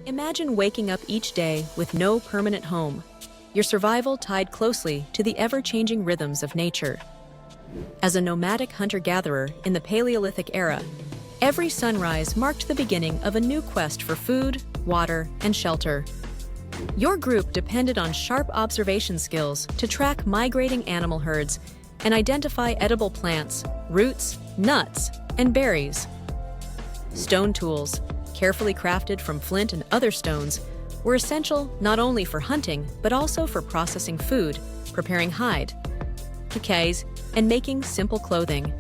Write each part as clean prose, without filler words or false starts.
Imagine waking up each day with no permanent home, your survival tied closely to the ever-changing rhythms of nature. As a nomadic hunter-gatherer in the Paleolithic Era, every sunrise marked the beginning of a new quest for food, water, and shelter. Your group depended on sharp observation skills to track migrating animal herds and identify edible plants, roots, nuts, and berries. Stone tools, carefully crafted from flint and other stones, were essential not only for hunting but also for processing food, preparing hide, kikes, and making simple clothing.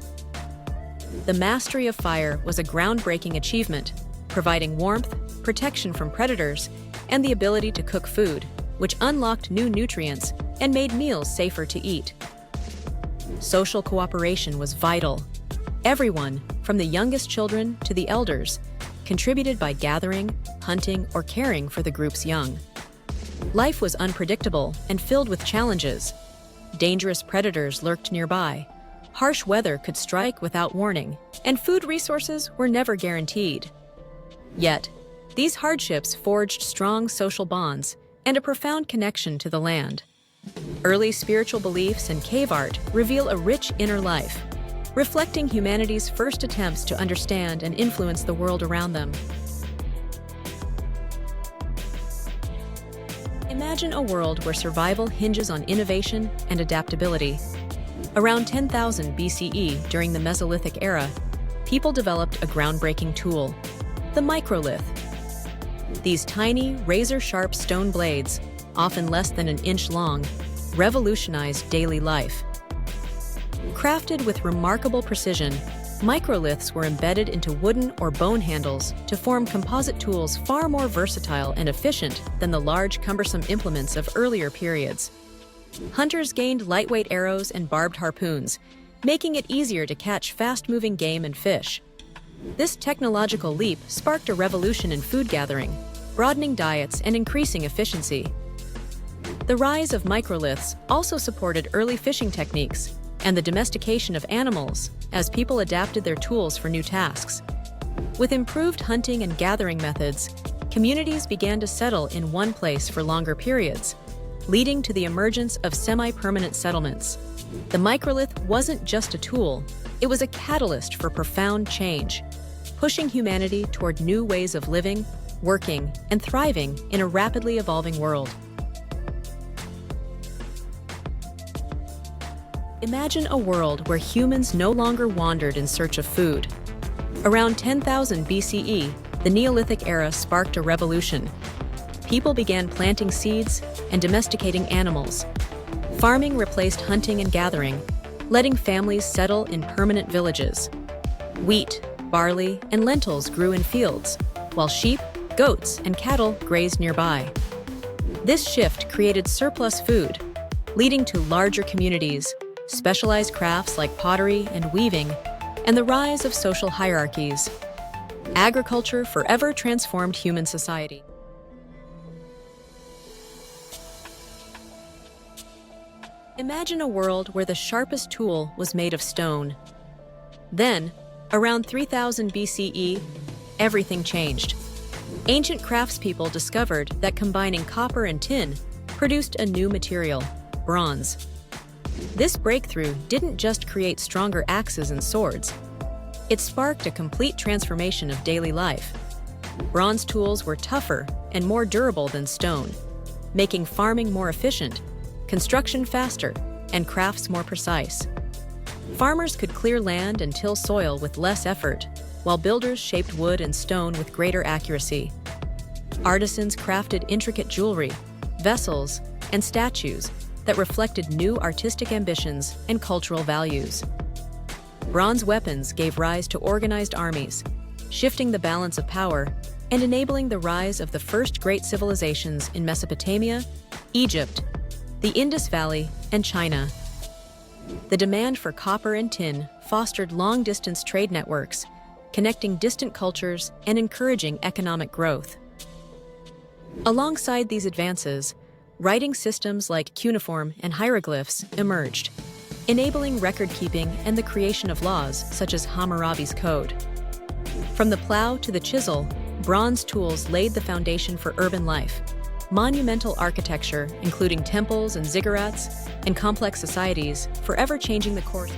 The mastery of fire was a groundbreaking achievement, providing warmth, protection from predators, and the ability to cook food, which unlocked new nutrients and made meals safer to eat. Social cooperation was vital. Everyone, from the youngest children to the elders, contributed by gathering, hunting, or caring for the group's young. Life was unpredictable and filled with challenges. Dangerous predators lurked nearby, harsh weather could strike without warning, and food resources were never guaranteed. Yet, these hardships forged strong social bonds and a profound connection to the land. Early spiritual beliefs and cave art reveal a rich inner life, reflecting humanity's first attempts to understand and influence the world around them. Imagine a world where survival hinges on innovation and adaptability. Around 10,000 BCE, during the Mesolithic Era, people developed a groundbreaking tool, the microlith. These tiny, razor-sharp stone blades, often less than an inch long, revolutionized daily life. Crafted with remarkable precision, microliths were embedded into wooden or bone handles to form composite tools far more versatile and efficient than the large, cumbersome implements of earlier periods. Hunters gained lightweight arrows and barbed harpoons, making it easier to catch fast-moving game and fish. This technological leap sparked a revolution in food gathering, broadening diets and increasing efficiency. The rise of microliths also supported early fishing techniques and the domestication of animals as people adapted their tools for new tasks. With improved hunting and gathering methods, communities began to settle in one place for longer periods, leading to the emergence of semi-permanent settlements. The microlith wasn't just a tool, it was a catalyst for profound change, pushing humanity toward new ways of living, working, and thriving in a rapidly evolving world. Imagine a world where humans no longer wandered in search of food. Around 10,000 BCE, the Neolithic Era sparked a revolution. People began planting seeds and domesticating animals. Farming replaced hunting and gathering, letting families settle in permanent villages. Wheat, barley, and lentils grew in fields, while sheep, goats, and cattle grazed nearby. This shift created surplus food, leading to larger communities, specialized crafts like pottery and weaving, and the rise of social hierarchies. Agriculture forever transformed human society. Imagine a world where the sharpest tool was made of stone. Then, around 3000 BCE, everything changed. Ancient craftspeople discovered that combining copper and tin produced a new material, bronze. This breakthrough didn't just create stronger axes and swords. It sparked a complete transformation of daily life. Bronze tools were tougher and more durable than stone, making farming more efficient, construction faster, and crafts more precise. Farmers could clear land and till soil with less effort, while builders shaped wood and stone with greater accuracy. Artisans crafted intricate jewelry, vessels, and statues that reflected new artistic ambitions and cultural values. Bronze weapons gave rise to organized armies, shifting the balance of power and enabling the rise of the first great civilizations in Mesopotamia, Egypt, the Indus Valley, and China. The demand for copper and tin fostered long-distance trade networks, connecting distant cultures and encouraging economic growth. Alongside these advances, writing systems like cuneiform and hieroglyphs emerged, enabling record-keeping and the creation of laws such as Hammurabi's Code. From the plow to the chisel, bronze tools laid the foundation for urban life. Monumental architecture, including temples and ziggurats, and complex societies, forever changing the course.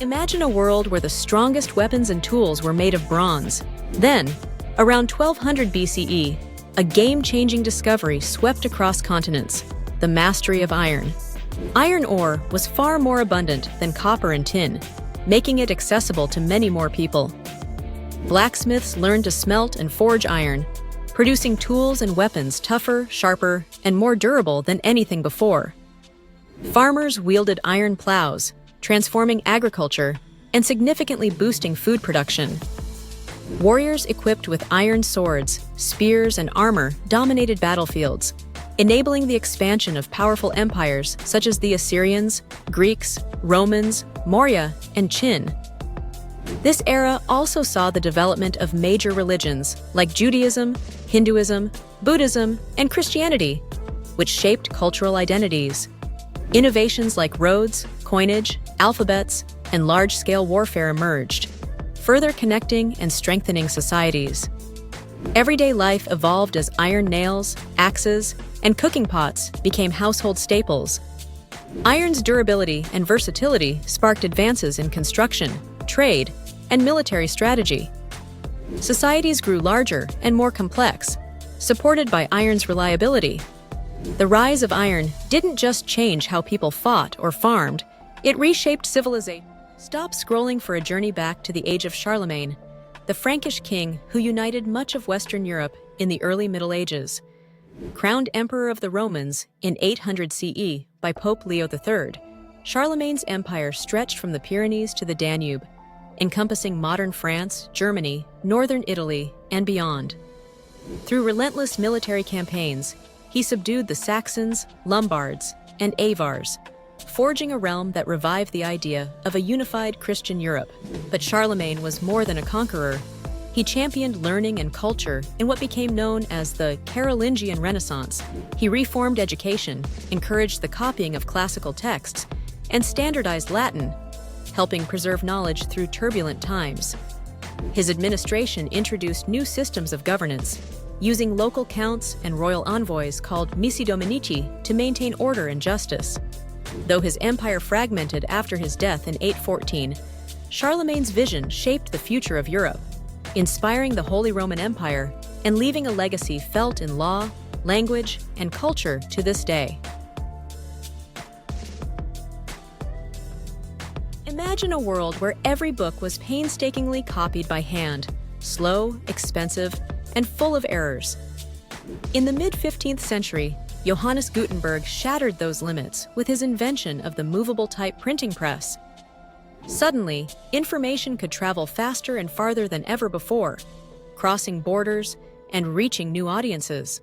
Imagine a world where the strongest weapons and tools were made of bronze. Then, around 1200 BCE, a game-changing discovery swept across continents: the mastery of iron. Iron ore was far more abundant than copper and tin, making it accessible to many more people. Blacksmiths learned to smelt and forge iron, producing tools and weapons tougher, sharper, and more durable than anything before. Farmers wielded iron plows, transforming agriculture and significantly boosting food production. Warriors equipped with iron swords, spears, and armor dominated battlefields, enabling the expansion of powerful empires such as the Assyrians, Greeks, Romans, Maurya, and Qin. This era also saw the development of major religions like Judaism, Hinduism, Buddhism, and Christianity, which shaped cultural identities. Innovations like roads, coinage, alphabets, and large-scale warfare emerged, further connecting and strengthening societies. Everyday life evolved as iron nails, axes, and cooking pots became household staples. Iron's durability and versatility sparked advances in construction, trade, and military strategy. Societies grew larger and more complex, supported by iron's reliability. The rise of iron didn't just change how people fought or farmed, it reshaped civilization. Stop scrolling for a journey back to the age of Charlemagne, the Frankish king who united much of Western Europe in the early Middle Ages. Crowned Emperor of the Romans in 800 CE by Pope Leo III, Charlemagne's empire stretched from the Pyrenees to the Danube, encompassing modern France, Germany, northern Italy, and beyond. Through relentless military campaigns, he subdued the Saxons, Lombards, and Avars, forging a realm that revived the idea of a unified Christian Europe. But Charlemagne was more than a conqueror. He championed learning and culture in what became known as the Carolingian Renaissance. He reformed education, encouraged the copying of classical texts, and standardized Latin, helping preserve knowledge through turbulent times. His administration introduced new systems of governance, using local counts and royal envoys called missi dominici to maintain order and justice. Though his empire fragmented after his death in 814, Charlemagne's vision shaped the future of Europe, inspiring the Holy Roman Empire and leaving a legacy felt in law, language, and culture to this day. Imagine a world where every book was painstakingly copied by hand, slow, expensive, and full of errors. In the mid-15th century, Johannes Gutenberg shattered those limits with his invention of the movable type printing press. Suddenly, information could travel faster and farther than ever before, crossing borders and reaching new audiences.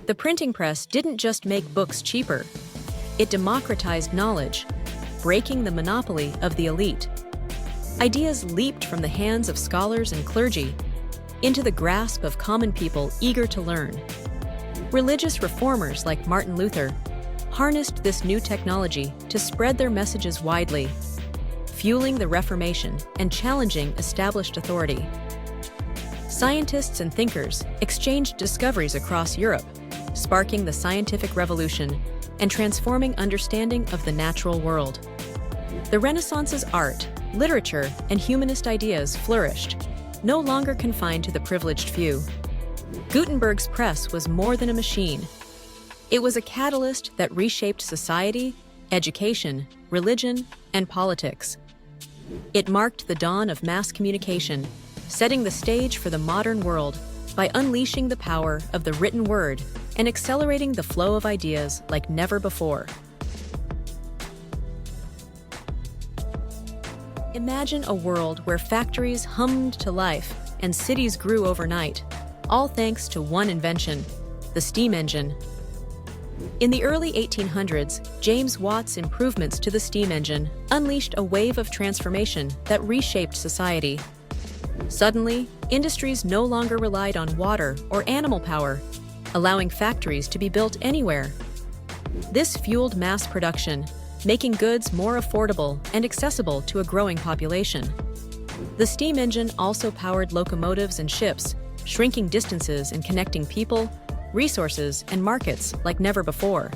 The printing press didn't just make books cheaper, it democratized knowledge, breaking the monopoly of the elite. Ideas leaped from the hands of scholars and clergy into the grasp of common people eager to learn. Religious reformers like Martin Luther harnessed this new technology to spread their messages widely, fueling the Reformation and challenging established authority. Scientists and thinkers exchanged discoveries across Europe, sparking the scientific revolution and transforming understanding of the natural world. The Renaissance's art, literature, and humanist ideas flourished, no longer confined to the privileged few. Gutenberg's press was more than a machine. It was a catalyst that reshaped society, education, religion, and politics. It marked the dawn of mass communication, setting the stage for the modern world by unleashing the power of the written word and accelerating the flow of ideas like never before. Imagine a world where factories hummed to life and cities grew overnight, all thanks to one invention, the steam engine. In the early 1800s, James Watt's improvements to the steam engine unleashed a wave of transformation that reshaped society. Suddenly, industries no longer relied on water or animal power, allowing factories to be built anywhere. This fueled mass production, making goods more affordable and accessible to a growing population. The steam engine also powered locomotives and ships, shrinking distances and connecting people, resources, and markets like never before.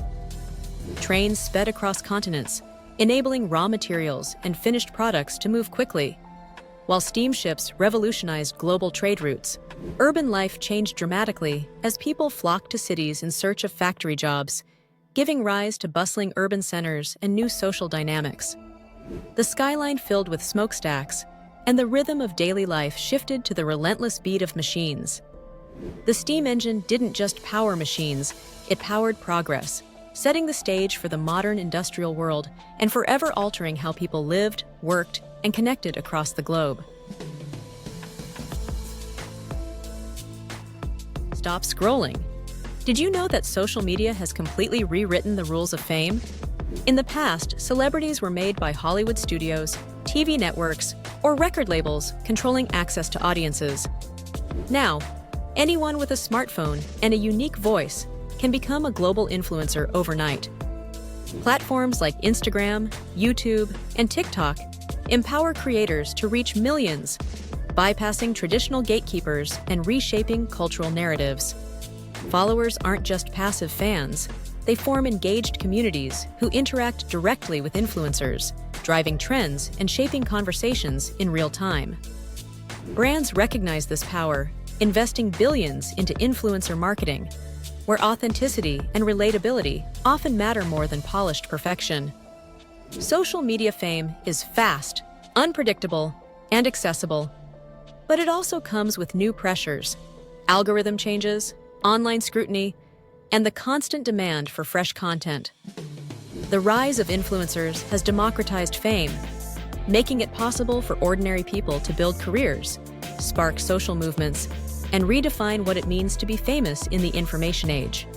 Trains sped across continents, enabling raw materials and finished products to move quickly. While steamships revolutionized global trade routes, urban life changed dramatically as people flocked to cities in search of factory jobs, giving rise to bustling urban centers and new social dynamics. The skyline filled with smokestacks, and the rhythm of daily life shifted to the relentless beat of machines. The steam engine didn't just power machines, it powered progress, setting the stage for the modern industrial world and forever altering how people lived, worked, and connected across the globe. Stop scrolling. Did you know that social media has completely rewritten the rules of fame? In the past, celebrities were made by Hollywood studios, TV networks, or record labels controlling access to audiences. Now, anyone with a smartphone and a unique voice can become a global influencer overnight. Platforms like Instagram, YouTube, and TikTok empower creators to reach millions, bypassing traditional gatekeepers and reshaping cultural narratives. Followers aren't just passive fans, they form engaged communities who interact directly with influencers, driving trends and shaping conversations in real time. Brands recognize this power, investing billions into influencer marketing, where authenticity and relatability often matter more than polished perfection. Social media fame is fast, unpredictable, and accessible, but it also comes with new pressures: algorithm changes, online scrutiny, and the constant demand for fresh content. The rise of influencers has democratized fame, making it possible for ordinary people to build careers, spark social movements, and redefine what it means to be famous in the information age.